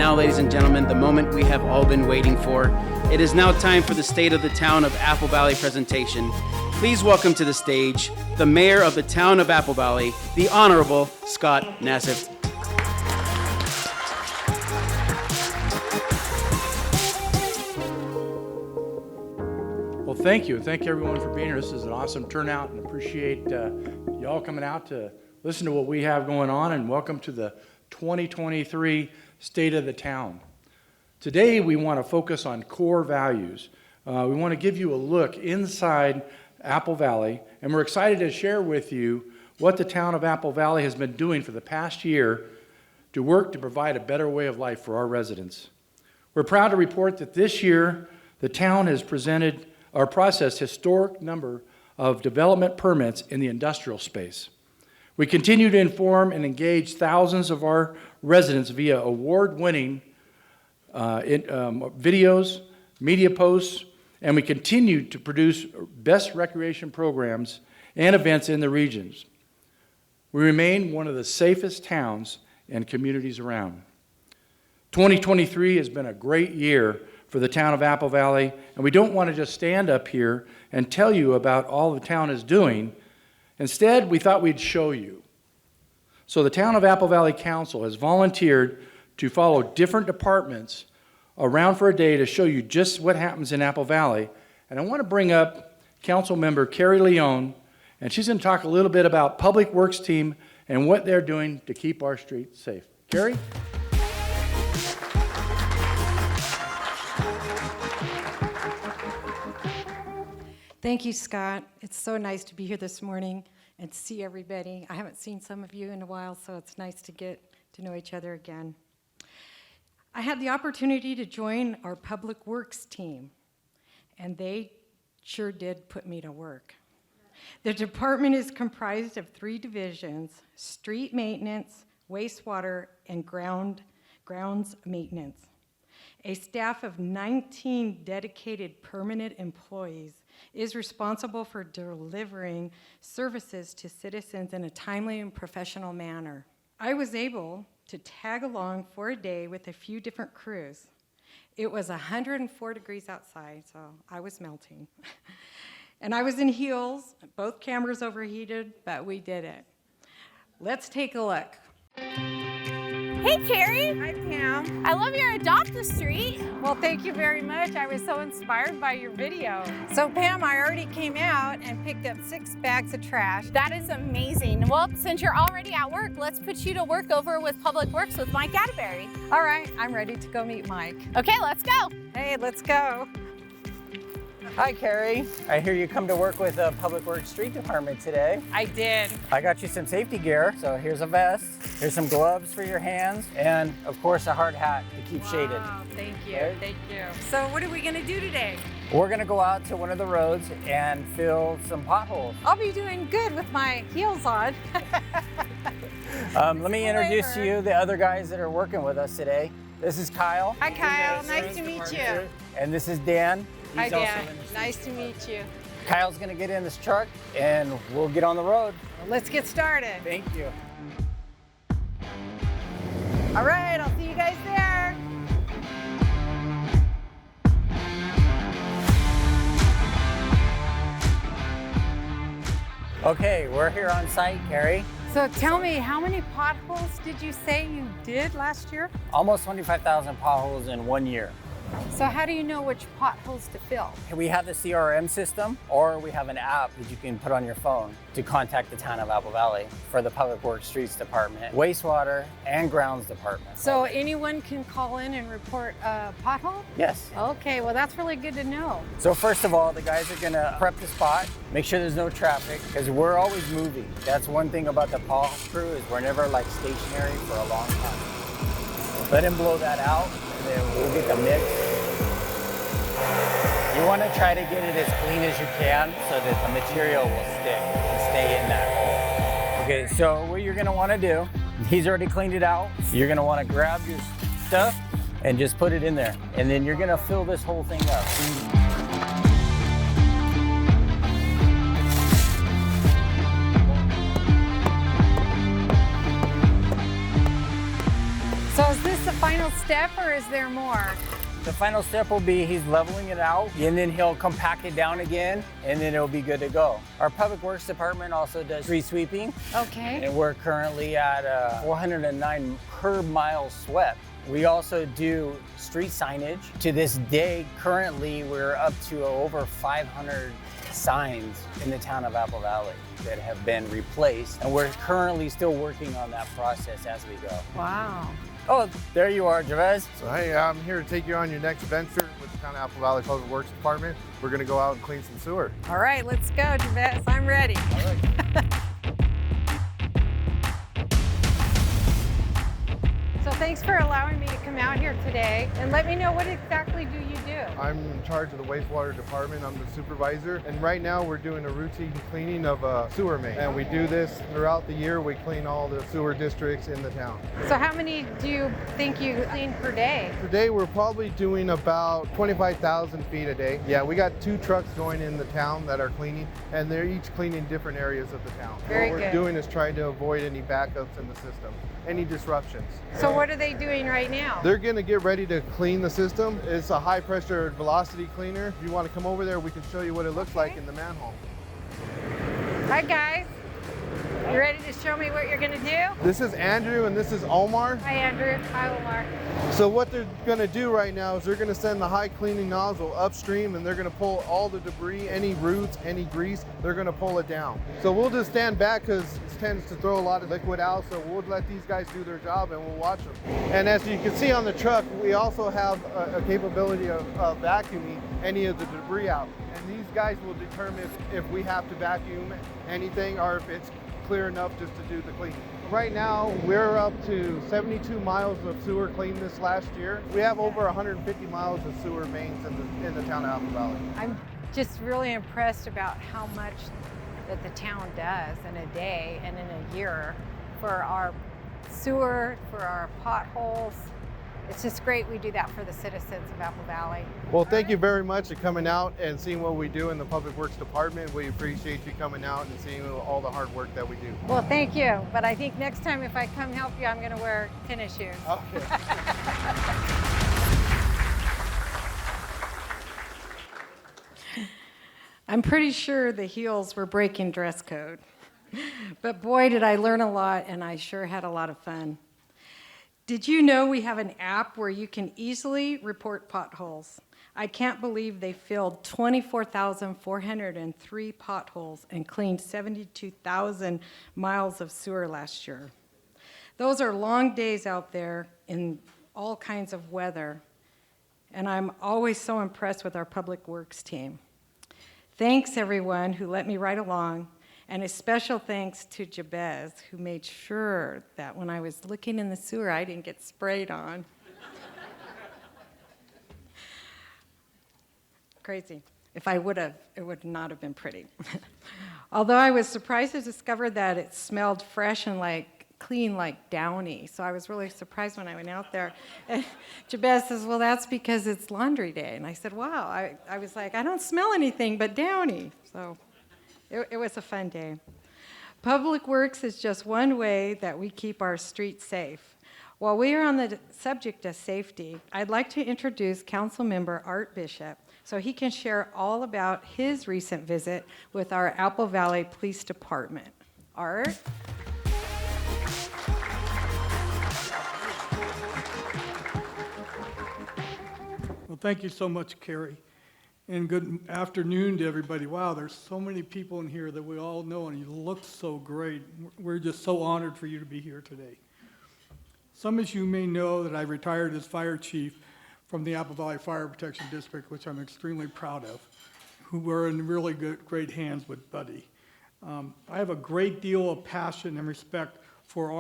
now, ladies and gentlemen, the moment we have all been waiting for. It is now time for the State of the Town of Apple Valley presentation. Please welcome to the stage the Mayor of the Town of Apple Valley, the Honorable Scott Nassif. Well, thank you. Thank you, everyone, for being here. This is an awesome turnout, and appreciate you all coming out to listen to what we have going on, and welcome to the 2023 State of the Town. Today, we want to focus on core values. We want to give you a look inside Apple Valley, and we're excited to share with you what the town of Apple Valley has been doing for the past year to work to provide a better way of life for our residents. We're proud to report that this year, the town has processed historic number of development permits in the industrial space. We continue to inform and engage thousands of our residents via award-winning videos, media posts, and we continue to produce best recreation programs and events in the regions. We remain one of the safest towns and communities around. 2023 has been a great year for the town of Apple Valley, and we don't want to just stand up here and tell you about all the town is doing. Instead, we thought we'd show you. So the town of Apple Valley Council has volunteered to follow different departments around for a day to show you just what happens in Apple Valley. And I want to bring up Council Member Carrie Leone, and she's going to talk a little bit about Public Works team and what they're doing to keep our streets safe. Carrie? Thank you, Scott. It's so nice to be here this morning and see everybody. I haven't seen some of you in a while, so it's nice to get to know each other again. I had the opportunity to join our Public Works team, and they sure did put me to work. The department is comprised of 3 divisions: street maintenance, wastewater, and grounds maintenance. A staff of 19 dedicated permanent employees is responsible for delivering services to citizens in a timely and professional manner. I was able to tag along for a day with a few different crews. It was 104 degrees outside, so I was melting. And I was in heels, both cameras overheated, but we did it. Let's take a look. Hey, Carrie. Hi, Pam. I love your Adopt a Street. Well, thank you very much. I was so inspired by your video. So, Pam, I already came out and picked up 6 bags of trash. That is amazing. Well, since you're already at work, let's put you to work over with Public Works with Mike Atterbury. All right, I'm ready to go meet Mike. Okay, let's go. Hey, let's go. Hi, Carrie. I hear you come to work with the Public Works Street Department today. I did. I got you some safety gear. So here's a vest, here's some gloves for your hands, and of course a hard hat to keep shaded. Wow, thank you, Okay. thank you. So what are we gonna do today? We're gonna go out to one of the roads and fill some potholes. I'll be doing good with my heels on. Let me introduce to you the other guys that are working with us today. This is Kyle. Hi, Kyle, nice to meet you. And this is Dan. Hi, He's also Dan, in the nice to meet you. Kyle's gonna get in this truck and we'll get on the road. Let's get started. Thank you. All right, I'll see you guys there. Okay, we're here on site, Carrie. So tell me, how many potholes did you say you did last year? Almost 25,000 potholes in 1 year. So how do you know which potholes to fill? We have the CRM system, or we have an app that you can put on your phone to contact the town of Apple Valley for the Public Works Streets Department, Wastewater, and Grounds Department. So anyone can call in and report a pothole? Yes. Okay, well that's really good to know. So first of all, the guys are gonna prep the spot, make sure there's no traffic, because we're always moving. That's one thing about the paw crew is we're never like stationary for a long time. Let him blow that out, and then we'll get the mix. You want to try to get it as clean as you can so that the material will stick and stay in that hole. Okay, so what you're gonna want to do, he's already cleaned it out. You're gonna want to grab your stuff and just put it in there. And then you're gonna fill this whole thing up. So is this the final step? step or is there more? The final step will be he's leveling it out, and then he'll compact it down again, and then it'll be good to go. Our Public Works Department also does street sweeping, Okay. and we're currently at 409 curb miles swept. We also do street signage. To this day, currently, we're up to over 500 signs in the town of Apple Valley that have been replaced, and we're currently still working on that process as we go. Wow. Oh, there you are, Javez. So hey, I'm here to take you on your next venture with the Town of Apple Valley Public Works Department. We're gonna go out and clean some sewer. All right, let's go, Javette. I'm ready. All right. So thanks for allowing me to come out here today and let me know, what exactly do you do? I'm in charge of the wastewater department. I'm the supervisor. And right now we're doing a routine cleaning of a sewer main. And we do this throughout the year. We clean all the sewer districts in the town. So how many do you think you clean per day? Today we're probably doing about 25,000 feet a day. Yeah, we got 2 trucks going in the town that are cleaning, and they're each cleaning different areas of the town. Very what we're good. doing is trying to avoid any backups in the system, any disruptions. So what are they doing right now? They're gonna get ready to clean the system. It's a high pressure velocity cleaner. If you want to come over there, we can show you what it looks like in the manhole. Hi guys. You ready to show me what you're gonna do? This is Andrew and this is Omar. Hi Andrew. Hi Omar. So what they're gonna do right now is they're gonna send the high cleaning nozzle upstream, and they're gonna pull all the debris, any roots, any grease, they're gonna pull it down. So we'll just stand back because it tends to throw a lot of liquid out, so we'll let these guys do their job and we'll watch them. And as you can see on the truck, we also have a capability of vacuuming any of the debris out. And these guys will determine if we have to vacuum anything or if it's clear enough just to do the cleaning. Right now, we're up to 72 miles of sewer cleaned this last year. We have over 150 miles of sewer mains in the town of Apple Valley. I'm just really impressed about how much that the town does in a day and in a year for our sewer, for our potholes. It's just great we do that for the citizens of Apple Valley. Well, thank you very much for coming out and seeing what we do in the Public Works Department. We appreciate you coming out and seeing all the hard work that we do. Well, thank you. But I think next time if I come help you, I'm going to wear tennis shoes. Okay. I'm pretty sure the heels were breaking dress code. But boy, did I learn a lot, and I sure had a lot of fun. Did you know we have an app where you can easily report potholes? I can't believe they filled 24,403 potholes and cleaned 72,000 miles of sewer last year. Those are long days out there in all kinds of weather, and I'm always so impressed with our Public Works team. Thanks, everyone who let me ride along, and a special thanks to Jabez, who made sure that when I was looking in the sewer, I didn't get sprayed on. Crazy. If I would have, it would not have been pretty. Although I was surprised to discover that it smelled fresh and clean like Downy. So I was really surprised when I went out there. And Jabez says, well, that's because it's laundry day. And I said, wow. I was like, I don't smell anything but Downy. So it was a fun day. Public Works is just one way that we keep our streets safe. While we are on the subject of safety, I'd like to introduce Councilmember Art Bishop so he can share all about his recent visit with our Apple Valley Police Department. Art? Well, thank you so much, Carrie. And good afternoon to everybody. Wow, there's so many people in here that we all know, and you look so great. We're just so honored for you to be here today. Some of you may know that I retired as fire chief from the Apple Valley Fire Protection District, which I'm extremely proud of, who were in really great hands with Buddy. I have a great deal of passion and respect for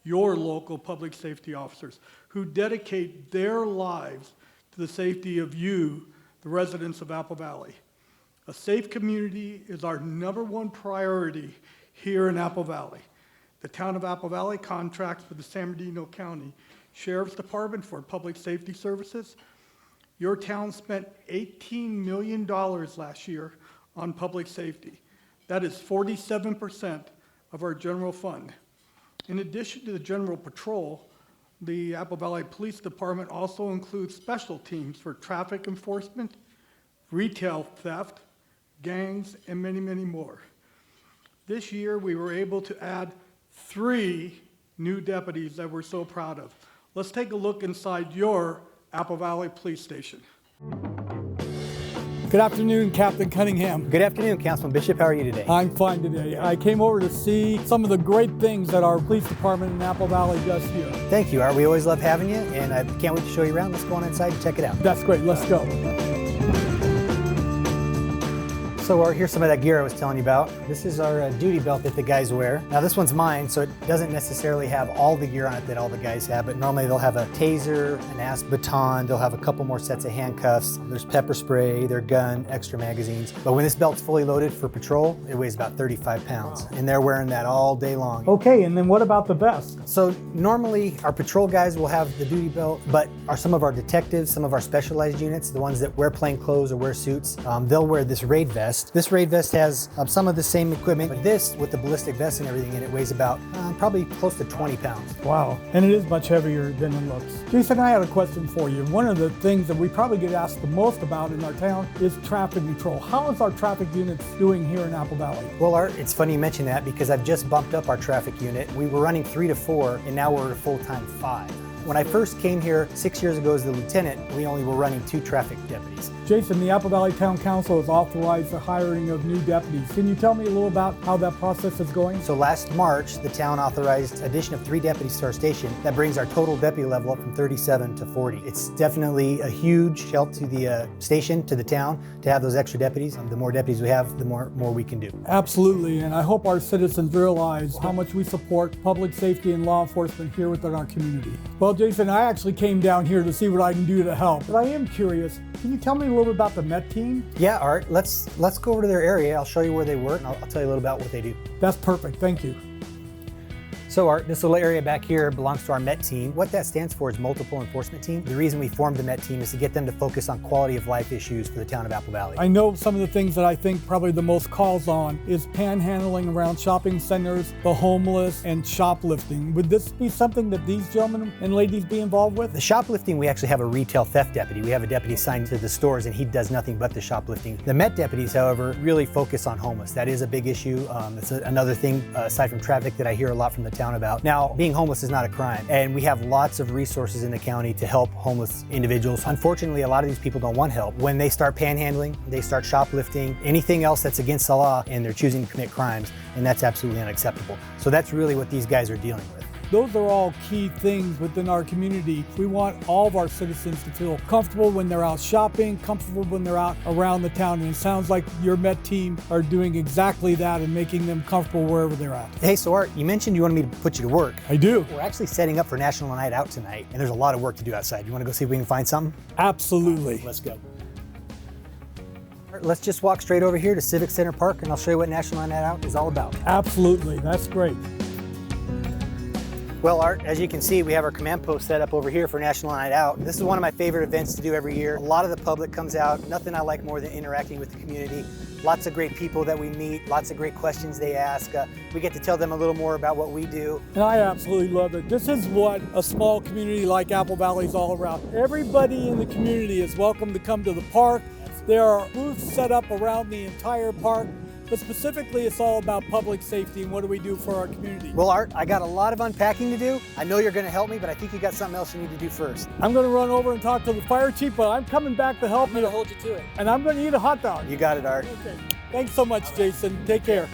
your local public safety officers who dedicate their lives to the safety of you, the residents of Apple Valley. A safe community is our #1 priority here in Apple Valley. The town of Apple Valley contracts with the San Bernardino County Sheriff's Department for public safety services. Your town spent $18 million last year on public safety. That is 47% of our general fund. In addition to the general patrol, The Apple Valley Police Department also includes special teams for traffic enforcement, retail theft, gangs, and many, many more. This year, we were able to add 3 new deputies that we're so proud of. Let's take a look inside your Apple Valley Police Station. Good afternoon, Captain Cunningham. Good afternoon, Councilman Bishop. How are you today? I'm fine today. I came over to see some of the great things that our police department in Apple Valley does here. Thank you, Art. We always love having you, and I can't wait to show you around. Let's go on inside and check it out. That's great. Let's go. So Art, here's some of that gear I was telling you about. This is our duty belt that the guys wear. Now this one's mine, so it doesn't necessarily have all the gear on it that all the guys have, but normally they'll have a taser, an asp baton, they'll have a couple more sets of handcuffs, there's pepper spray, their gun, extra magazines. But when this belt's fully loaded for patrol, it weighs about 35 pounds, and they're wearing that all day long. Okay, and then what about the vest? So normally our patrol guys will have the duty belt, but some of our detectives, some of our specialized units, the ones that wear plain clothes or wear suits, they'll wear this raid vest. This raid vest has some of the same equipment, but this, with the ballistic vest and everything in it, weighs about probably close to 20 pounds. Wow, and it is much heavier than it looks. Jason, I had a question for you. One of the things that we probably get asked the most about in our town is traffic control. How is our traffic units doing here in Apple Valley? Well, Art, it's funny you mention that because I've just bumped up our traffic unit. We were running 3 to 4, and now we're at a full-time 5. When I first came here 6 years ago as the lieutenant, we only were running 2 traffic deputies. Jason, the Apple Valley Town Council has authorized the hiring of new deputies. Can you tell me a little about how that process is going? So last March, the town authorized addition of 3 deputies to our station. That brings our total deputy level up from 37 to 40. It's definitely a huge help to the station, to the town, to have those extra deputies. The more deputies we have, the more we can do. Absolutely, and I hope our citizens realize how much we support public safety and law enforcement here within our community. Well, Jason, I actually came down here to see what I can do to help, but I am curious. Can you tell me a little bit about the Met team? Yeah, Art, let's go over to their area. I'll show you where they work, and I'll tell you a little about what they do. That's perfect, thank you. So Art, this little area back here belongs to our MET team. What that stands for is Multiple Enforcement Team. The reason we formed the MET team is to get them to focus on quality of life issues for the town of Apple Valley. I know some of the things that I think probably the most calls on is panhandling around shopping centers, the homeless, and shoplifting. Would this be something that these gentlemen and ladies be involved with? The shoplifting, we actually have a retail theft deputy. We have a deputy assigned to the stores, and he does nothing but the shoplifting. The MET deputies, however, really focus on homeless. That is a big issue. It's another thing, aside from traffic, that I hear a lot from the town about. Now, being homeless is not a crime, and we have lots of resources in the county to help homeless individuals. Unfortunately, a lot of these people don't want help. When they start panhandling, they start shoplifting, anything else that's against the law, and they're choosing to commit crimes, and that's absolutely unacceptable. So that's really what these guys are dealing with. Those are all key things within our community. We want all of our citizens to feel comfortable when they're out shopping, comfortable when they're out around the town. And it sounds like your MET team are doing exactly that and making them comfortable wherever they're at. Hey, so Art, you mentioned you wanted me to put you to work. I do. We're actually setting up for National Night Out tonight, and there's a lot of work to do outside. You want to go see if we can find something? Absolutely. Let's go. Let's just walk straight over here to Civic Center Park, and I'll show you what National Night Out is all about. Absolutely. That's great. Well, Art, as you can see, we have our command post set up over here for National Night Out. This is one of my favorite events to do every year. A lot of the public comes out. Nothing I like more than interacting with the community. Lots of great people that we meet, lots of great questions they ask. We get to tell them a little more about what we do. And I absolutely love it. This is what a small community like Apple Valley is all about. Everybody in the community is welcome to come to the park. There are booths set up around the entire park. But specifically, it's all about public safety and what do we do for our community. Well, Art, I got a lot of unpacking to do. I know you're going to help me, but I think you got something else you need to do first. I'm going to run over and talk to the fire chief, but I'm coming back to help you. I'm going to hold you to it. And I'm going to eat a hot dog. You got it, Art. Okay. Thanks so much, Jason. Take care.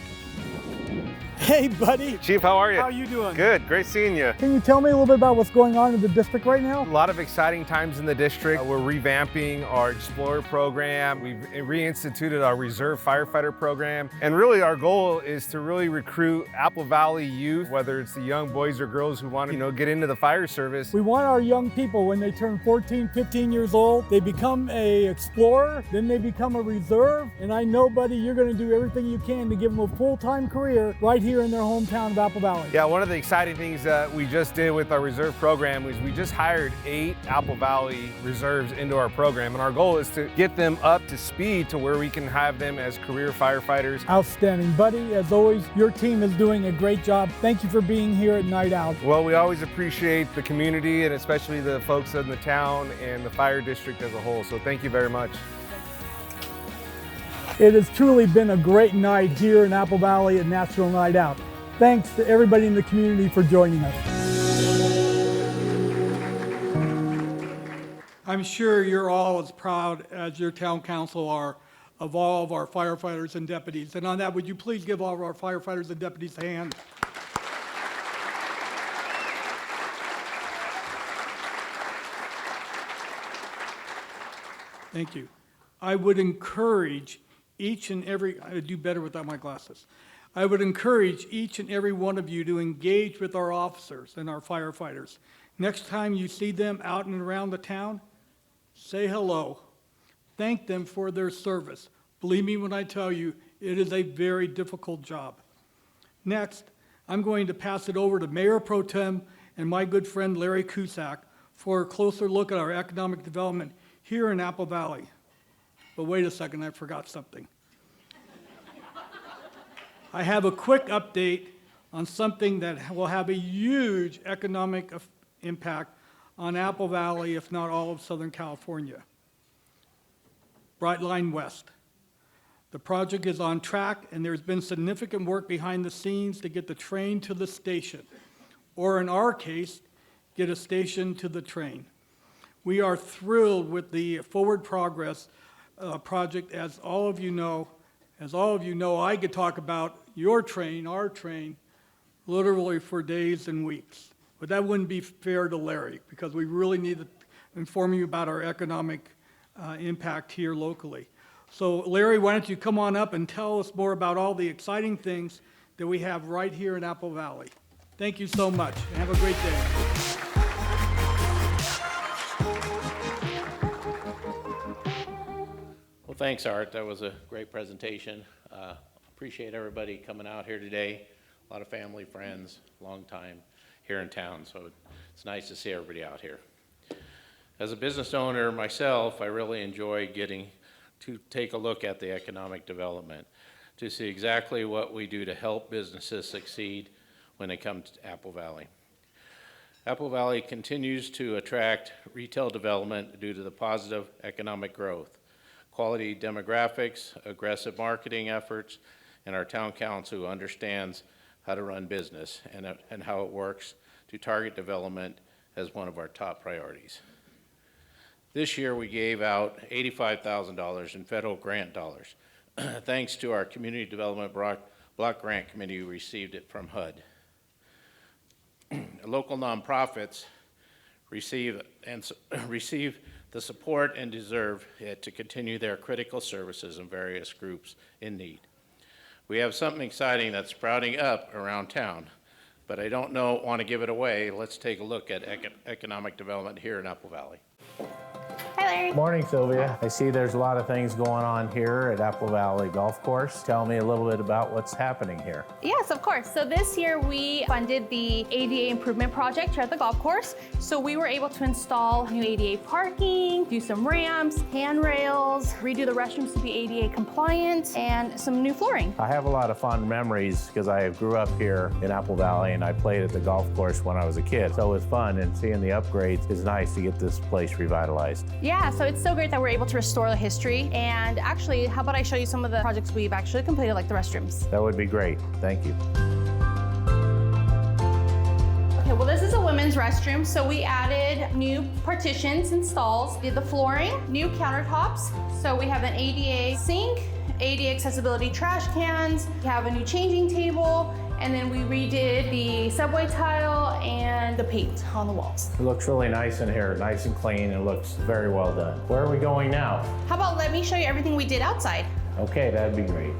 Hey, buddy. Chief, how are you? How are you doing? Good, great seeing you. Can you tell me a little bit about what's going on in the district right now? A lot of exciting times in the district. We're revamping our Explorer program. We've reinstituted our Reserve Firefighter program. And really our goal is to really recruit Apple Valley youth, whether it's the young boys or girls who want to, get into the fire service. We want our young people, when they turn 14, 15 years old, they become a Explorer, then they become a Reserve. And I know, buddy, you're going to do everything you can to give them a full-time career right here in their hometown of Apple Valley. Yeah, one of the exciting things that we just did with our reserve program was we just hired 8 Apple Valley reserves into our program, and our goal is to get them up to speed to where we can have them as career firefighters. Outstanding. Buddy, as always, your team is doing a great job. Thank you for being here at Night Out. Well, we always appreciate the community and especially the folks in the town and the fire district as a whole, so thank you very much. It has truly been a great night here in Apple Valley at National Night Out. Thanks to everybody in the community for joining us. I'm sure you're all as proud as your town council are of all of our firefighters and deputies. And on that, would you please give all of our firefighters and deputies a hand? Thank you. I would encourage each and every, I would do better without my glasses. I would encourage each and every one of you to engage with our officers and our firefighters. Next time you see them out and around the town, say hello. Thank them for their service. Believe me when I tell you, it is a very difficult job. Next, I'm going to pass it over to Mayor Pro Tem and my good friend Larry Cusack for a closer look at our economic development here in Apple Valley. But wait a second, I forgot something. I have a quick update on something that will have a huge economic impact on Apple Valley, if not all of Southern California. Brightline West. The project is on track, and there's been significant work behind the scenes to get the train to the station, or in our case, get a station to the train. We are thrilled with the forward progress project. As all of you know, I could talk about your train, our train, literally for days and weeks. But that wouldn't be fair to Larry, because we really need to inform you about our economic impact here locally. So Larry, why don't you come on up and tell us more about all the exciting things that we have right here in Apple Valley. Thank you so much, and have a great day. Well, thanks, Art. That was a great presentation. Appreciate everybody coming out here today. A lot of family, friends, long time here in town, so it's nice to see everybody out here. As a business owner myself, I really enjoy getting to take a look at the economic development to see exactly what we do to help businesses succeed when they come to Apple Valley. Apple Valley continues to attract retail development due to the positive economic growth, quality demographics, aggressive marketing efforts, and our town council who understands how to run business and how it works to target development as one of our top priorities. This year we gave out $85,000 in federal grant dollars. Thanks to our Community Development Block Grant Committee who received it from HUD. Local nonprofits receive the support and deserve it to continue their critical services in various groups in need. We have something exciting that's sprouting up around town, but I don't want to give it away. Let's take a look at economic development here in Apple Valley. Hi, Larry. Morning, Sylvia. I see there's a lot of things going on here at Apple Valley Golf Course. Tell me a little bit about what's happening here. Yes, of course. So this year we funded the ADA improvement project here at the golf course. So we were able to install new ADA parking, do some ramps, handrails, redo the restrooms to be ADA compliant, and some new flooring. I have a lot of fond memories because I grew up here in Apple Valley and I played at the golf course when I was a kid. So it was fun, and seeing the upgrades is nice to get this place revitalized. Yeah, so it's so great that we're able to restore the history. And actually, how about I show you some of the projects we've actually completed, like the restrooms. That would be great. Thank you. Okay, well, this is a women's restroom. So we added new partitions and stalls, did the flooring, new countertops. So we have an ADA sink, ADA accessibility trash cans, we have a new changing table, and then we redid the subway tile and the paint on the walls. It looks really nice in here, nice and clean. It looks very well done. Where are we going now? How about let me show you everything we did outside? Okay, that'd be great.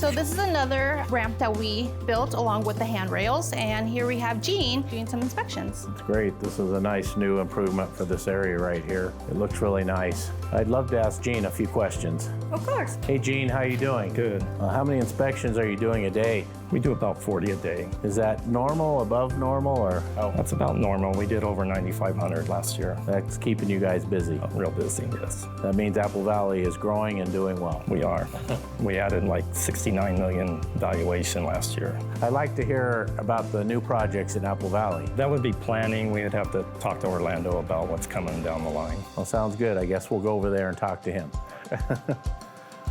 So this is another ramp that we built along with the handrails, and here we have Jean doing some inspections. It's great. This is a nice new improvement for this area right here. It looks really nice. I'd love to ask Jean a few questions. Of course. Hey Jean, how you doing? Good. How many inspections are you doing a day? We do about 40 a day. Is that normal, above normal, or? That's about normal. We did over 9,500 last year. That's keeping you guys busy. Real busy, yes. That means Apple Valley is growing and doing well. We are. We added like 69 million valuation last year. I'd like to hear about the new projects in Apple Valley. That would be planning. We'd have to talk to Orlando about what's coming down the line. Well, sounds good. I guess we'll go over there and talk to him.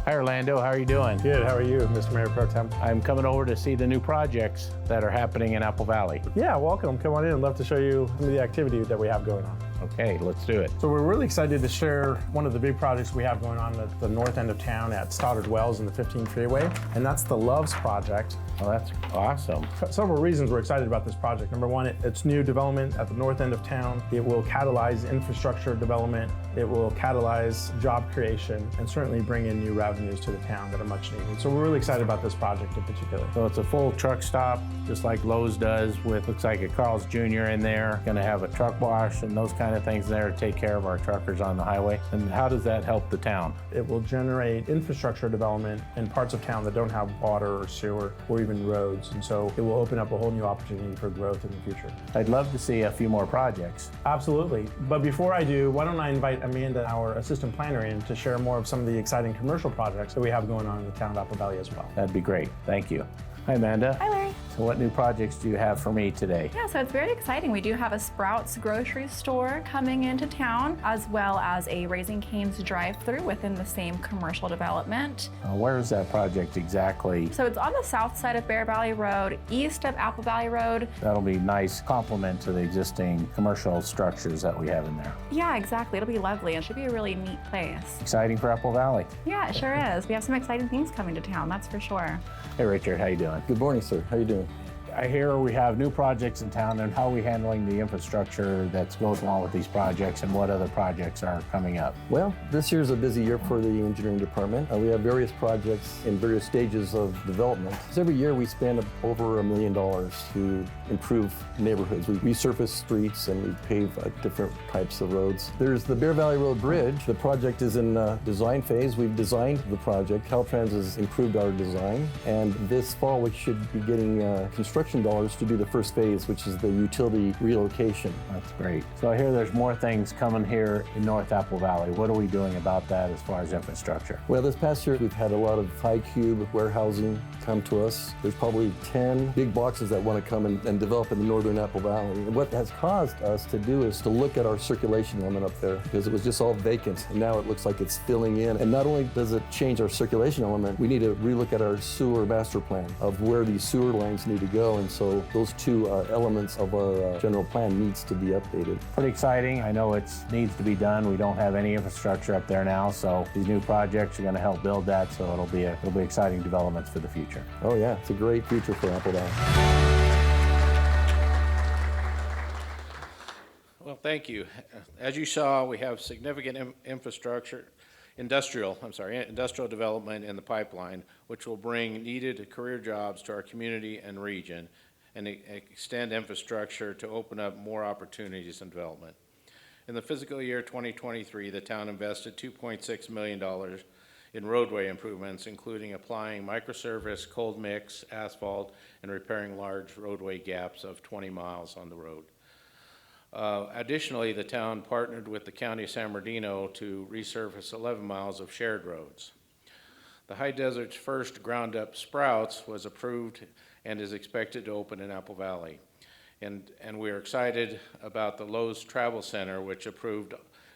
Hi, Orlando. How are you doing? Good. How are you, Mr. Mayor Pro Tem? I'm coming over to see the new projects that are happening in Apple Valley. Yeah, welcome. Come on in. I'd love to show you some of the activity that we have going on. Okay, let's do it. So we're really excited to share one of the big projects we have going on at the north end of town at Stoddard Wells in the 15 freeway, and that's the Loves Project. Oh, that's awesome. Several reasons we're excited about this project. Number one, it's new development at the north end of town. It will catalyze infrastructure development. It will catalyze job creation and certainly bring in new revenues to the town that are much needed. So we're really excited about this project in particular. So it's a full truck stop, just like Lowe's does, with looks like a Carl's Jr. in there. Going to have a truck wash and those kind of things there to take care of our truckers on the highway. And how does that help the town? It will generate infrastructure development in parts of town that don't have water or sewer or even roads. And so it will open up a whole new opportunity for growth in the future. I'd love to see a few more projects. Absolutely. But before I do, why don't I invite Amanda, our assistant planner, in to share more of some of the exciting commercial projects that we have going on in the town of Apple Valley as well. That'd be great. Thank you. Hi, Amanda. Hi, Larry. So what new projects do you have for me today? Yeah, so it's very exciting. We do have a Sprouts grocery store coming into town, as well as a Raising Cane's drive-through within the same commercial development. Where is that project exactly? So it's on the south side of Bear Valley Road, east of Apple Valley Road. That'll be a nice complement to the existing commercial structures that we have in there. Yeah, exactly. It'll be lovely. It should be a really neat place. Exciting for Apple Valley. Yeah, it sure is. We have some exciting things coming to town, that's for sure. Hey, Richard, how you doing? Good morning, sir. How you doing? I hear we have new projects in town, and how are we handling the infrastructure that goes along with these projects, and what other projects are coming up? Well, this year's a busy year for the engineering department. We have various projects in various stages of development. So every year we spend over $1 million to improve neighborhoods. We resurface streets and we pave different types of roads. There's the Bear Valley Road Bridge. The project is in design phase. We've designed the project. Caltrans has improved our design, and this fall we should be getting construction dollars to do the first phase, which is the utility relocation. That's great. So I hear there's more things coming here in North Apple Valley. What are we doing about that as far as infrastructure? Well, this past year we've had a lot of high cube warehousing come to us. There's probably 10 big boxes that want to come and develop in the northern Apple Valley. And what has caused us to do is to look at our circulation element up there, because it was just all vacant, and now it looks like it's filling in. And not only does it change our circulation element, we need to relook at our sewer master plan of where these sewer lines need to go. And so those two elements of our general plan needs to be updated. Pretty exciting. I know it needs to be done. We don't have any infrastructure up there now, so these new projects are going to help build that. So it'll be exciting developments for the future. Oh yeah, it's a great future for Apple Valley. Well, thank you. As you saw, we have significant industrial development in the pipeline, which will bring needed career jobs to our community and region and extend infrastructure to open up more opportunities and development. In the fiscal year 2023, the town invested $2.6 million in roadway improvements, including applying microservice, cold mix, asphalt, and repairing large roadway gaps of 20 miles on the road. Additionally, the town partnered with the County of San Bernardino to resurface 11 miles of shared roads. The High Desert's first ground-up Sprouts was approved and is expected to open in Apple Valley. And we are excited about the Lowe's Travel Center, which is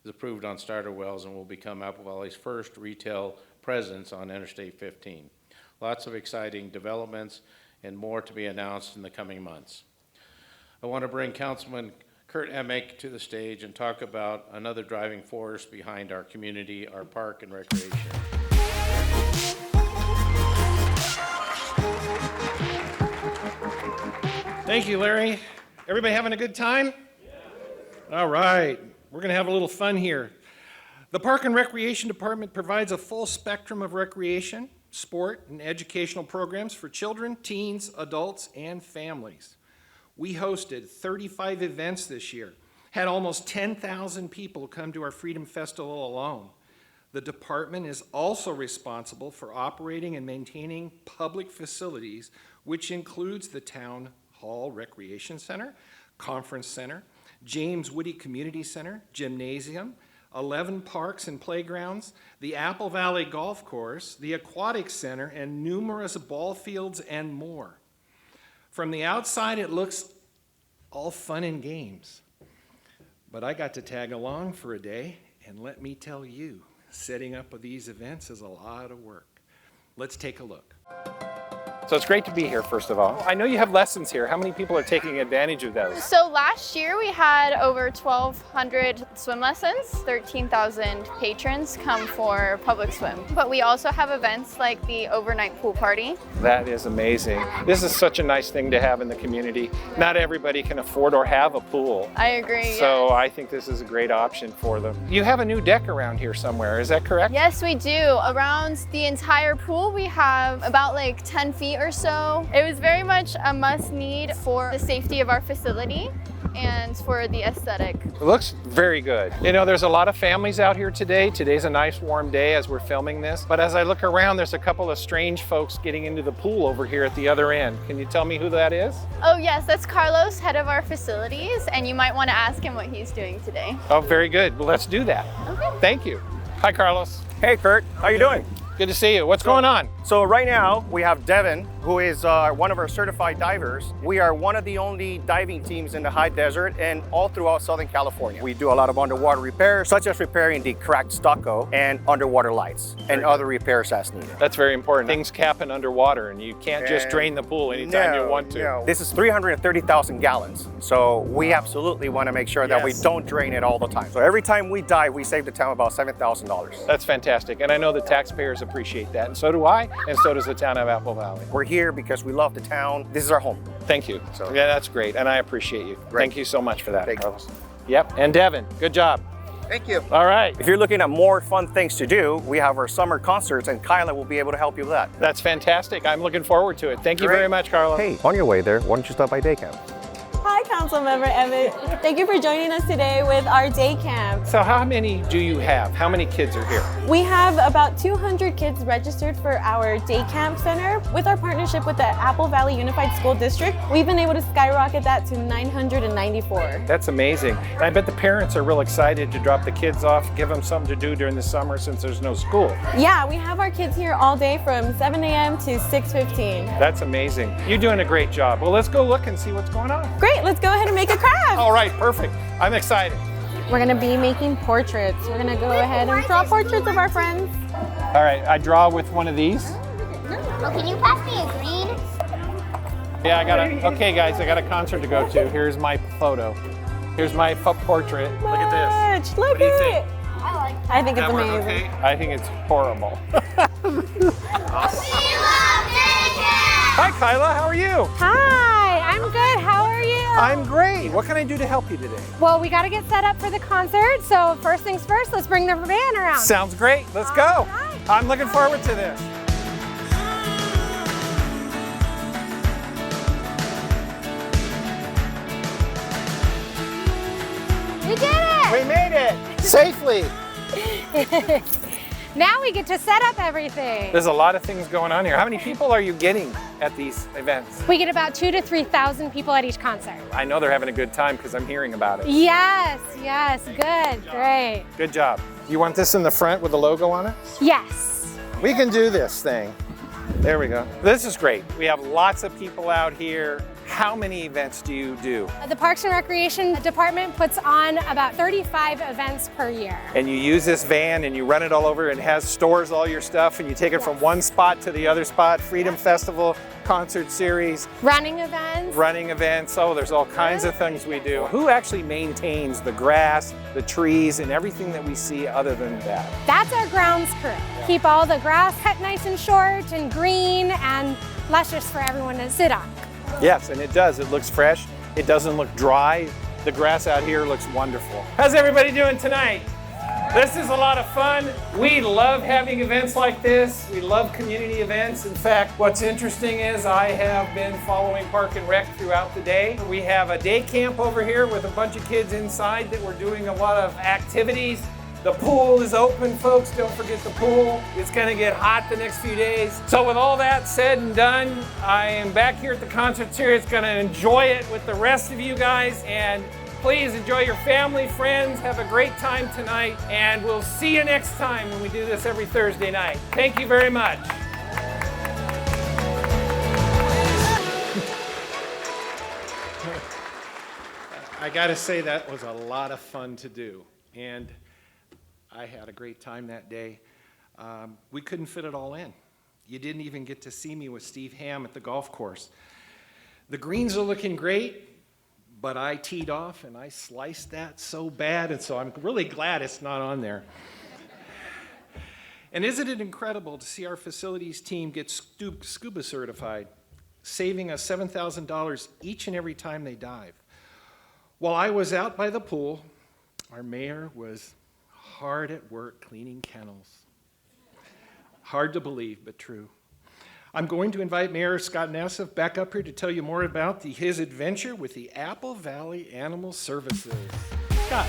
approved on Starter Wells and will become Apple Valley's first retail presence on Interstate 15. Lots of exciting developments and more to be announced in the coming months. I want to bring Councilman Kurt Emick to the stage and talk about another driving force behind our community, our park and recreation. Thank you, Larry. Everybody having a good time? Yeah. All right, we're going to have a little fun here. The Park and Recreation Department provides a full spectrum of recreation, sport, and educational programs for children, teens, adults, and families. We hosted 35 events this year, had almost 10,000 people come to our Freedom Festival alone. The department is also responsible for operating and maintaining public facilities, which includes the Town Hall Recreation Center, Conference Center, James Woody Community Center, Gymnasium, 11 parks and playgrounds, the Apple Valley Golf Course, the Aquatic Center, and numerous ball fields and more. From the outside, it looks all fun and games. But I got to tag along for a day, and let me tell you, setting up these events is a lot of work. Let's take a look. So it's great to be here, first of all. I know you have lessons here. How many people are taking advantage of those? So last year we had over 1,200 swim lessons. 13,000 patrons come for public swim. But we also have events like the overnight pool party. That is amazing. This is such a nice thing to have in the community. Not everybody can afford or have a pool. I agree. So I think this is a great option for them. You have a new deck around here somewhere, is that correct? Yes, we do. Around the entire pool, we have about like 10 feet or so. It was very much a must need for the safety of our facility and for the aesthetic. It looks very good. You know, there's a lot of families out here today. Today's a nice warm day as we're filming this. But as I look around, there's a couple of strange folks getting into the pool over here at the other end. Can you tell me who that is? Oh yes, that's Carlos, head of our facilities, and you might want to ask him what he's doing today. Oh, very good. Well, let's do that. Okay. Thank you. Hi, Carlos. Hey, Kurt. How you doing? Good to see you. What's going on? So right now we have Devin, who is one of our certified divers. We are one of the only diving teams in the high desert and all throughout Southern California. We do a lot of underwater repairs, such as repairing the cracked stucco and underwater lights and other repairs as needed. That's very important. Things happen underwater and you can't just drain the pool anytime you want to. No. This is 330,000 gallons. So we absolutely want to make sure that we don't drain it all the time. So every time we dive, we save the town about $7,000. That's fantastic. And I know the taxpayers appreciate that. And so do I, and so does the town of Apple Valley. We're here because we love the town. This is our home. Thank you. So, yeah, that's great. And I appreciate you. Great. Thank you so much for that, Thank Carlos. Yep. And Devin, good job. Thank you. All right. If you're looking at more fun things to do, we have our summer concerts and Kyla will be able to help you with that. That's fantastic. I'm looking forward to it. Thank you very much, Carlos. Hey, on your way there, why don't you stop by day camp? Hi, Councilmember Emmett. Thank you for joining us today with our day camp. So how many do you have? How many kids are here? We have about 200 kids registered for our day camp center. With our partnership with the Apple Valley Unified School District, we've been able to skyrocket that to 994. That's amazing. And I bet the parents are real excited to drop the kids off, give them something to do during the summer since there's no school. Yeah, we have our kids here all day from 7 a.m. to 6:15. That's amazing. You're doing a great job. Well, let's go look and see what's going on. Great, let's go ahead and make a craft. All right, perfect. I'm excited. We're gonna be making portraits. We're gonna go ahead and draw portraits of our friends. All right, I draw with one of these. Oh, can you pass me a green? Yeah, okay guys, I got a concert to go to. Here's my photo. Here's my portrait. Look at this. Look What do you at think? it. I think it's That work amazing. okay? I think it's horrible. Hi, Kyla, how are you? Hi, I'm good. How are you? I'm great. What can I do to help you today? Well, we got to get set up for the concert. So first things first, let's bring the van around. Sounds great. Let's go. I'm looking forward to this. We did it! We made it safely. Now we get to set up everything. There's a lot of things going on here. How many people are you getting at these events? We get about 2,000 to 3,000 people at each concert. I know they're having a good time because I'm hearing about it. Yes, good, great. Good job. You want this in the front with the logo on it? Yes. We can do this thing. There we go. This is great. We have lots of people out here. How many events do you do? The Parks and Recreation Department puts on about 35 events per year. And you use this van and you run it all over and it stores all your stuff and you take it from one spot to the other spot. Freedom Festival, concert series. Running events. Running events. Oh, there's all kinds of things we do. Who actually maintains the grass, the trees, and everything that we see other than that? That's our grounds crew. Keep all the grass cut nice and short and green and luscious for everyone to sit on. Yes, and it does. It looks fresh. It doesn't look dry. The grass out here looks wonderful. How's everybody doing tonight? This is a lot of fun. We love having events like this. We love community events. In fact, what's interesting is I have been following Park and Rec throughout the day. We have a day camp over here with a bunch of kids inside that we're doing a lot of activities. The pool is open, folks. Don't forget the pool. It's going to get hot the next few days. So with all that said and done, I am back here at the concert series. Going to enjoy it with the rest of you guys. And please enjoy your family, friends. Have a great time tonight. And we'll see you next time when we do this every Thursday night. Thank you very much. I got to say that was a lot of fun to do. And I had a great time that day. We couldn't fit it all in. You didn't even get to see me with Steve Ham at the golf course. The greens are looking great, but I teed off and I sliced that so bad, and so I'm really glad it's not on there. And isn't it incredible to see our facilities team get scuba certified, saving us $7,000 each and every time they dive? While I was out by the pool, our mayor was hard at work cleaning kennels. Hard to believe, but true. I'm going to invite Mayor Scott Nassif back up here to tell you more about his adventure with the Apple Valley Animal Services. Scott.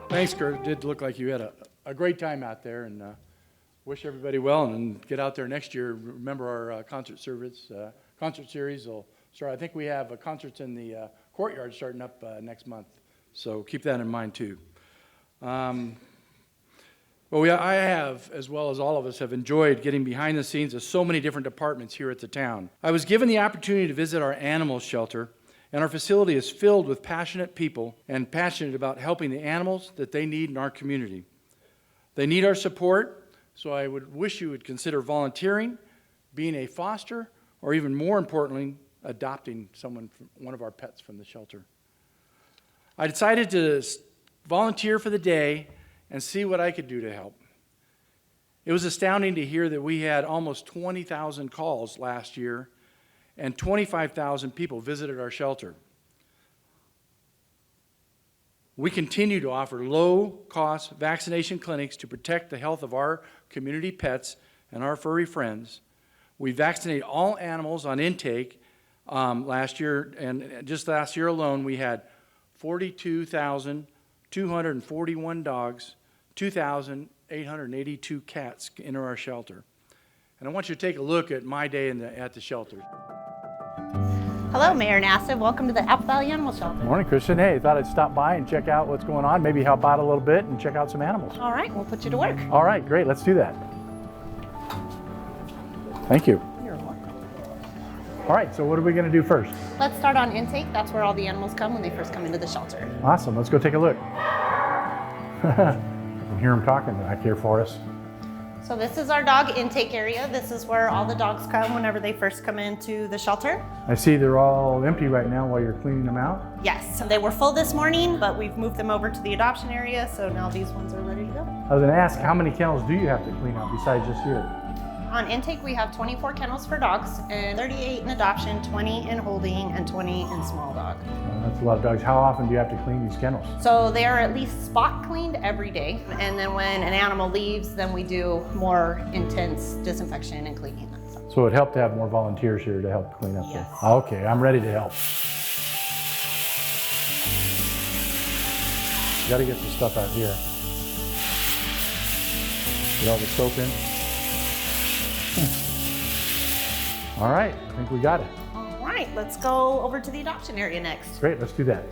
Thanks, Kurt. It did look like you had a great time out there, and wish everybody well, and get out there next year. Remember our concert series will start. I think we have concerts in the courtyard starting up next month, so keep that in mind too. I have, as well as all of us, have enjoyed getting behind the scenes of so many different departments here at the town. I was given the opportunity to visit our animal shelter, and our facility is filled with passionate people and passionate about helping the animals that they need in our community. They need our support, so I would wish you would consider volunteering, being a foster, or even more importantly, adopting one of our pets from the shelter. I decided to volunteer for the day and see what I could do to help. It was astounding to hear that we had almost 20,000 calls last year and 25,000 people visited our shelter. We continue to offer low-cost vaccination clinics to protect the health of our community pets and our furry friends. We vaccinate all animals on intake last year, and just last year alone, we had 42,241 dogs, 2,882 cats enter our shelter. And I want you to take a look at my day at the shelter. Hello, Mayor Nassif. Welcome to the Apple Valley Animal Shelter. Morning, Christian. Hey, thought I'd stop by and check out what's going on, maybe help out a little bit and check out some animals. All right, we'll put you to work. All right, great. Let's do that. Thank you. You're welcome. All right, so what are we going to do first? Let's start on intake. That's where all the animals come when they first come into the shelter. Awesome. Let's go take a look. I can hear them talking back here for us. So this is our dog intake area. This is where all the dogs come whenever they first come into the shelter. I see they're all empty right now while you're cleaning them out. Yes, they were full this morning, but we've moved them over to the adoption area, so now these ones are ready to go. I was going to ask, how many kennels do you have to clean out besides just here? On intake, we have 24 kennels for dogs, and 38 in adoption, 20 in holding, and 20 in small dog. That's a lot of dogs. How often do you have to clean these kennels? So they are at least spot cleaned every day, and then when an animal leaves, then we do more intense disinfection and cleaning. So it would help to have more volunteers here to help clean up. Yes. Okay, I'm ready to help. Got to get the stuff out here. Get all the soap in. All right, I think we got it. All right, let's go over to the adoption area next. Great, let's do that.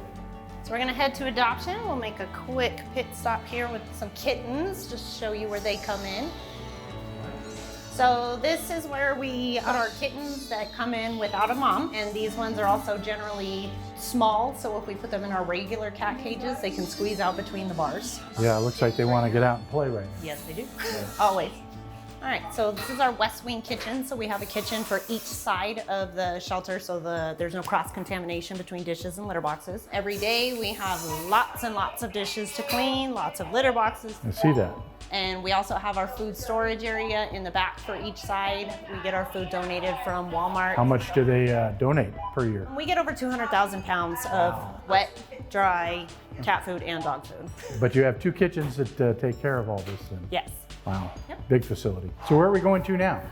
So we're gonna head to adoption. We'll make a quick pit stop here with some kittens, just show you where they come in. So this is where we put our kittens that come in without a mom, and these ones are also generally small, so if we put them in our regular cat cages, they can squeeze out between the bars. Yeah, it looks like they want to get out and play right now. Yes, they do. Always. All right, so this is our West Wing kitchen. So we have a kitchen for each side of the shelter so there's no cross-contamination between dishes and litter boxes. Every day we have lots and lots of dishes to clean, lots of litter boxes. I see that. And we also have our food storage area in the back for each side. We get our food donated from Walmart. How much do they donate per year? We get over 200,000 pounds of wet, dry cat food and dog food. But you have 2 kitchens that take care of all this then? Yes. Wow, big facility. So where are we going to now?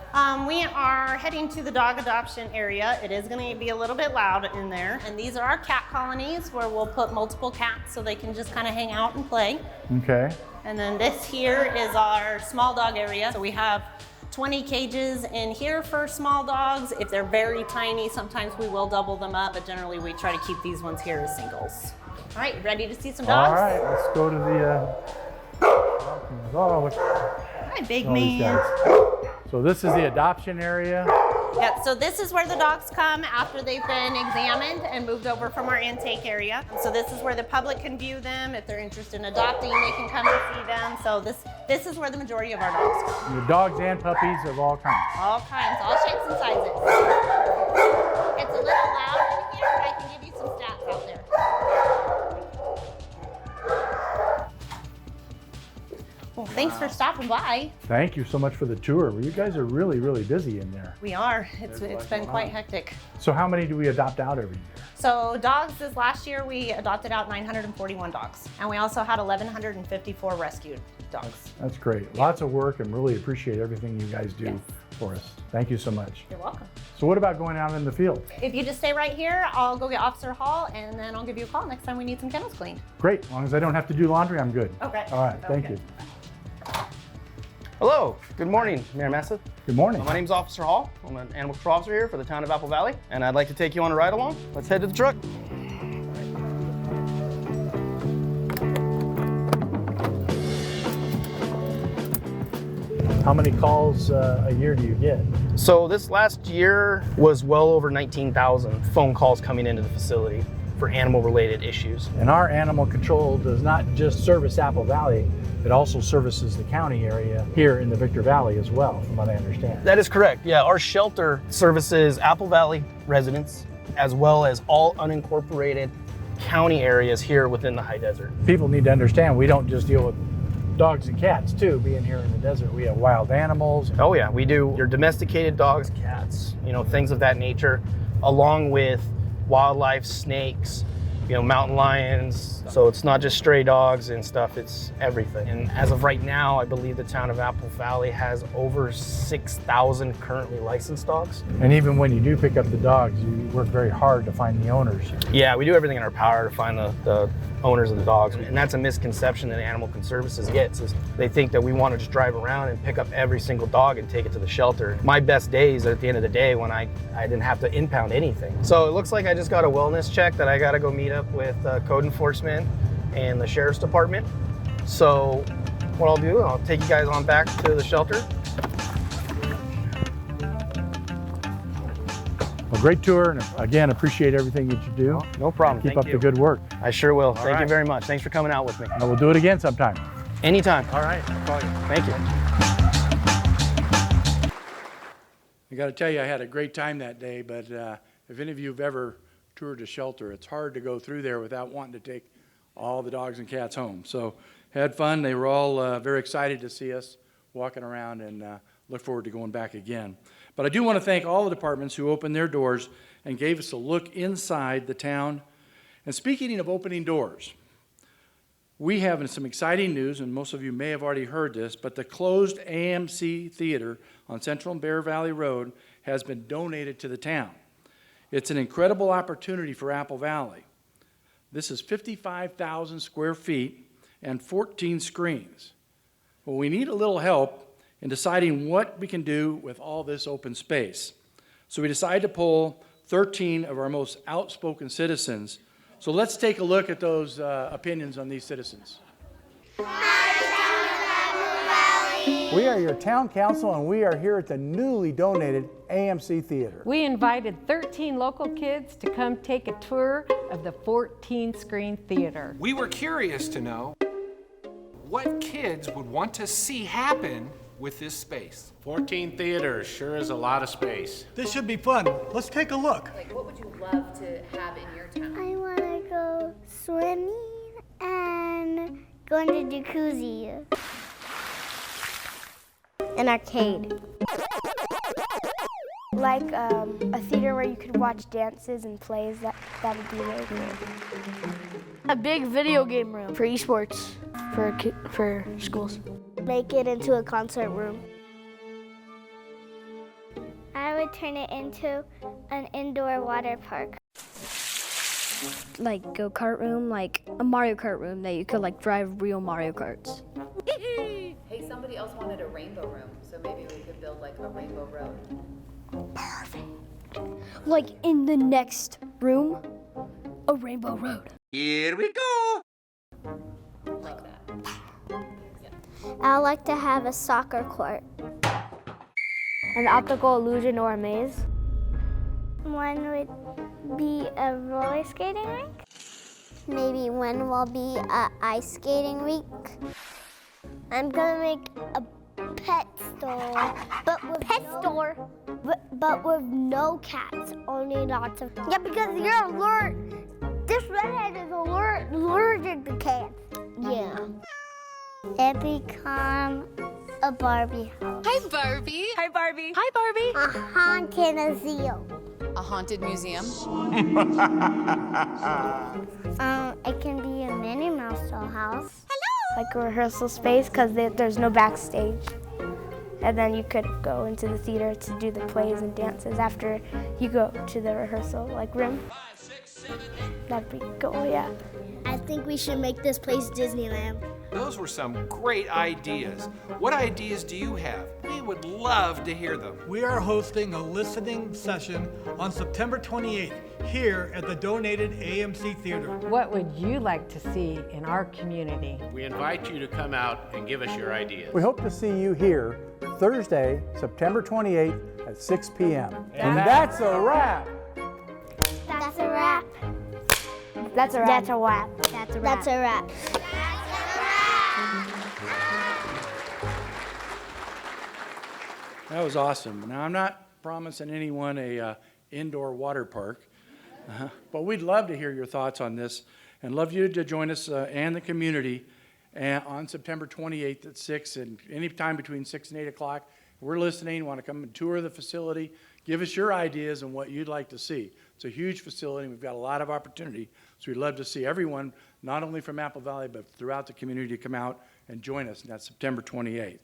We are heading to the dog adoption area. It is going to be a little bit loud in there. And these are our cat colonies where we'll put multiple cats so they can just kind of hang out and play. Okay. And then this here is our small dog area. So we have 20 cages in here for small dogs. If they're very tiny, sometimes we will double them up, but generally we try to keep these ones here as singles. All right, ready to see some dogs? All right, let's go to the, Hi, big man. So this is the adoption area. Yeah, so this is where the dogs come after they've been examined and moved over from our intake area. So this is where the public can view them. If they're interested in adopting, they can come and see them. So this is where the majority of our dogs come. The dogs and puppies of all kinds. All kinds, all shapes and sizes. It's a little loud in here, but I can give you some stats out there. Well, thanks for stopping by. Thank you so much for the tour. You guys are really, really busy in there. We are. It's been quite hectic. So how many do we adopt out every year? So dogs, this last year we adopted out 941 dogs. And we also had 1,154 rescued dogs. That's great. Lots of work and really appreciate everything you guys do for us. Thank you so much. You're welcome. So what about going out in the field? If you just stay right here, I'll go get Officer Hall and then I'll give you a call next time we need some kennels cleaned. Great. As long as I don't have to do laundry, I'm good. Okay. All right. Thank you. Hello, good morning, Mayor Massa. Good morning. My name's Officer Hall. I'm an animal control officer here for the town of Apple Valley, and I'd like to take you on a ride along. Let's head to the truck. How many calls a year do you get? So this last year was well over 19,000 phone calls coming into the facility for animal-related issues. And our animal control does not just service Apple Valley, it also services the county area here in the Victor Valley as well, from what I understand. That is correct. Yeah, our shelter services Apple Valley residents as well as all unincorporated county areas here within the high desert. People need to understand we don't just deal with dogs and cats too. Being here in the desert, we have wild animals. Oh yeah, we do your domesticated dogs, cats, things of that nature, along with wildlife, snakes, mountain lions. So it's not just stray dogs and stuff, it's everything. And as of right now, I believe the town of Apple Valley has over 6,000 currently licensed dogs. And even when you do pick up the dogs, you work very hard to find the owners. Yeah, we do everything in our power to find the owners of the dogs. And that's a misconception that Animal Conservances gets, is they think that we want to just drive around and pick up every single dog and take it to the shelter. My best days are at the end of the day when I didn't have to impound anything. So it looks like I just got a wellness check that I got to go meet up with code enforcement and the sheriff's department. So what I'll do, I'll take you guys on back to the shelter. Well, great tour, and again, appreciate everything that you do. No problem. Keep Thank up you. the good work. I sure will. Thank right. you very much. Thanks for coming out with me. And we'll do it again sometime. Anytime. All right, I'll call you. Thank you. I got to tell you, I had a great time that day, but if any of you have ever toured a shelter, it's hard to go through there without wanting to take all the dogs and cats home. So had fun. They were all very excited to see us walking around, and look forward to going back again. But I do want to thank all the departments who opened their doors and gave us a look inside the town. And speaking of opening doors, we have some exciting news, and most of you may have already heard this, but the closed AMC Theater on Central and Bear Valley Road has been donated to the town. It's an incredible opportunity for Apple Valley. This is 55,000 square feet and 14 screens. Well, we need a little help in deciding what we can do with all this open space. So we decided to poll 13 of our most outspoken citizens. So let's take a look at those opinions on these citizens. We are your town council, and we are here at the newly donated AMC Theater. We invited 13 local kids to come take a tour of the 14-screen theater. We were curious to know what kids would want to see happen with this space? 14 theaters sure is a lot of space. This should be fun. Let's take a look. Like, what would you love to have in your town? I want to go swimming and go into the jacuzzi. An arcade. Like a theater where you could watch dances and plays, that would be really cool. A big video game room for esports for schools. Make it into a concert room. I would turn it into an indoor water park. Like go-kart room, like a Mario Kart room that you could like drive real Mario Karts. Hey, somebody else wanted a rainbow room, so maybe we could build like a rainbow road. Perfect. Like in the next room, a rainbow road. Here we go. Like that. I would like to have a soccer court. An optical illusion or a maze. One would be a roller skating rink. Maybe one will be an ice skating rink. I'm gonna make a pet store, but with no cats, only lots of. Yeah, because you're allergic. This redhead is allergic to cats. Yeah. It become a Barbie house. Hi, Barbie. Hi, Barbie. Hi, Barbie. A haunted museum. A haunted museum. It can be a Minnie Mouse dollhouse. Like a rehearsal space because there's no backstage. And then you could go into the theater to do the plays and dances after you go to the rehearsal room. That'd be cool, yeah. I think we should make this place Disneyland. Those were some great ideas. What ideas do you have? We would love to hear them. We are hosting a listening session on September 28th here at the donated AMC Theater. What would you like to see in our community? We invite you to come out and give us your ideas. We hope to see you here Thursday, September 28th at 6 p.m. And that's a wrap. That's a wrap. That's a wrap. That's a wrap. That's a wrap. That's a wrap. That was awesome. Now, I'm not promising anyone a indoor water park, but we'd love to hear your thoughts on this and love you to join us and the community on September 28th at 6 and any time between 6 and 8 o'clock. We're listening, want to come and tour the facility, give us your ideas on what you'd like to see. It's a huge facility. We've got a lot of opportunity, so we'd love to see everyone, not only from Apple Valley, but throughout the community to come out and join us, and that's September 28th.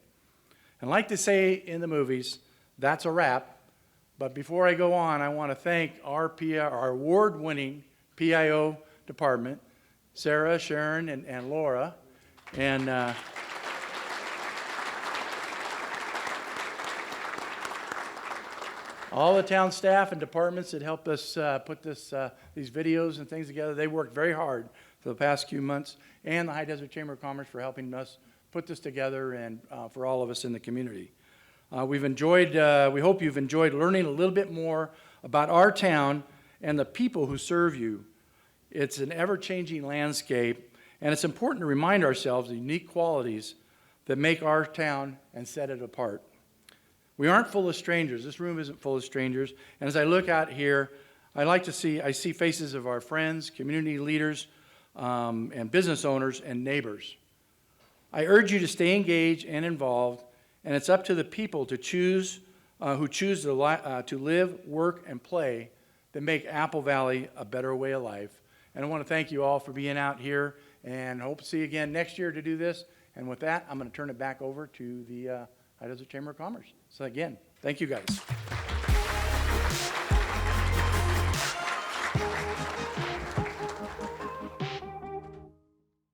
And like they say in the movies, that's a wrap. But before I go on, I want to thank our award-winning PIO department, Sarah, Sharon, and Laura, and all the town staff and departments that helped us put these videos and things together. They worked very hard for the past few months, and the High Desert Chamber of Commerce for helping us put this together and for all of us in the community. We hope you've enjoyed learning a little bit more about our town and the people who serve you. It's an ever-changing landscape, and it's important to remind ourselves of the unique qualities that make our town and set it apart. We aren't full of strangers. This room isn't full of strangers. And as I look out here, I see faces of our friends, community leaders, and business owners and neighbors. I urge you to stay engaged and involved, and it's up to the people to choose, who choose to live, work, and play that make Apple Valley a better way of life. And I want to thank you all for being out here, and hope to see you again next year to do this. And with that, I'm going to turn it back over to the High Desert Chamber of Commerce. So again, thank you guys.